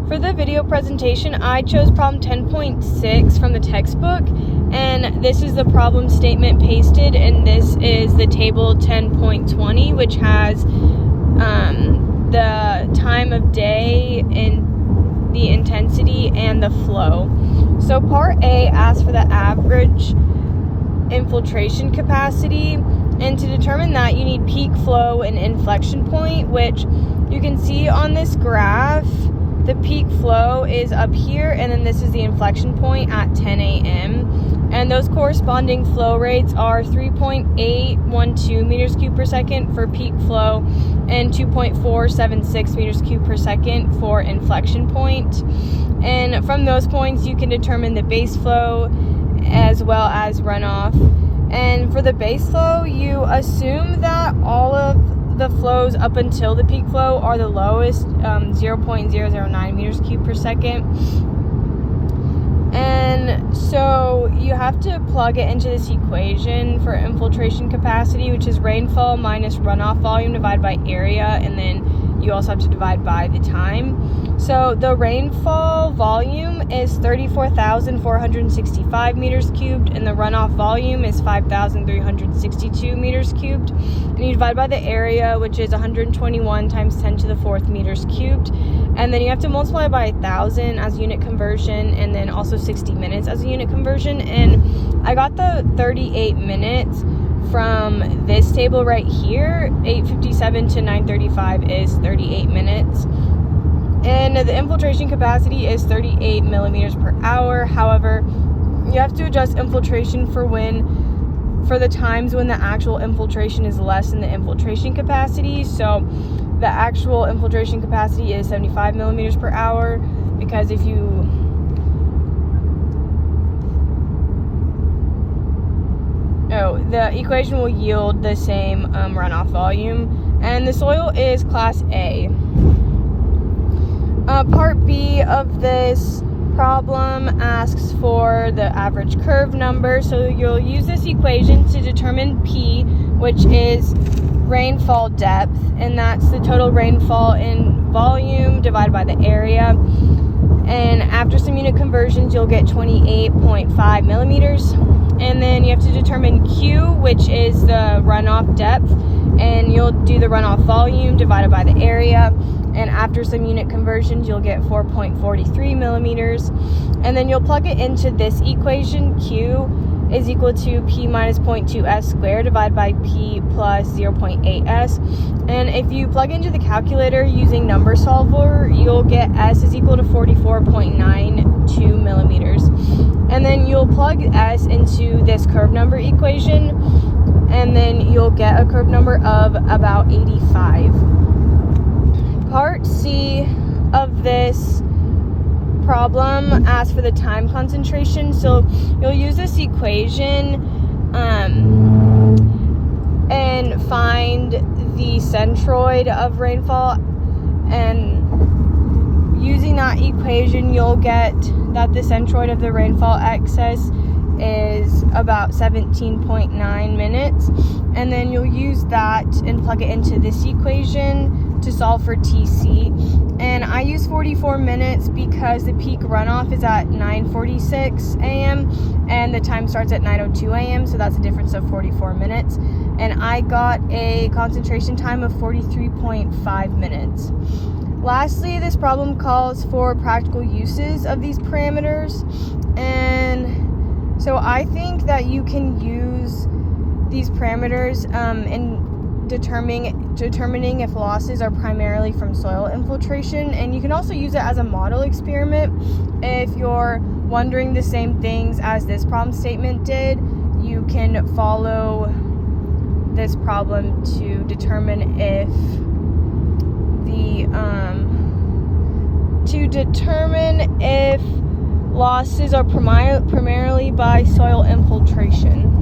For the video presentation, I chose problem 10.6 from the textbook, and this is the problem statement pasted, and this is the table 10.20, which has the time of day and the intensity and the flow. So part A asks for the average infiltration capacity, and to determine that you need peak flow and inflection point, which you can see on this graph. The peak flow is up here, and then this is the inflection point at 10 a.m. And those corresponding flow rates are 3.812 meters cubed per second for peak flow and 2.476 meters cubed per second for inflection point. And from those points, you can determine the base flow as well as runoff. And for the base flow, you assume that all of the flows up until the peak flow are the lowest, 0.009 meters cubed per second. And so you have to plug it into this equation for infiltration capacity, which is rainfall minus runoff volume divided by area, and then you also have to divide by the time. So the rainfall volume is 34,465 meters cubed, and the runoff volume is 5,362 meters cubed. And you divide by the area, which is 121 times 10 to the 4th meters cubed. And then you have to multiply by 1,000 as a unit conversion, and then also 60 minutes as a unit conversion. And I got the 38 minutes from this table right here. 8:57 to 9:35 is 38 minutes. And the infiltration capacity is 38 millimeters per hour. However, you have to adjust infiltration for the times when the actual infiltration is less than the infiltration capacity. So the actual infiltration capacity is 75 millimeters per hour, because if you the equation will yield the same runoff volume. And the soil is class A. Part B of this problem asks for the average curve number. So you'll use this equation to determine P, which is rainfall depth, and that's the total rainfall in volume divided by the area. And after some unit conversions, you'll get 28.5 millimeters. And then you have to determine Q, which is the runoff depth, and you'll do the runoff volume divided by the area. And after some unit conversions, you'll get 4.43 millimeters. And then you'll plug it into this equation. Q is equal to P minus 0.2S squared divided by P plus 0.8S. And if you plug into the calculator using number solver, you'll get S is equal to 44.92 millimeters. And then you'll plug S into this curve number equation, and then you'll get a curve number of about 85. Part C of this problem asks for the time concentration. So you'll use this equation and find the centroid of rainfall, and using that equation you'll get that the centroid of the rainfall excess is about 17.9 minutes, and then you'll use that and plug it into this equation to solve for TC. And I use 44 minutes because the peak runoff is at 9:46 a.m. and the time starts at 9:02 a.m. so that's a difference of 44 minutes. And I got a concentration time of 43.5 minutes. Lastly, this problem calls for practical uses of these parameters, and so I think that you can use these parameters in determining if losses are primarily from soil infiltration. And you can also use it as a model experiment if you're wondering the same things as this problem statement did. You can follow this problem to determine if losses are primarily by soil infiltration.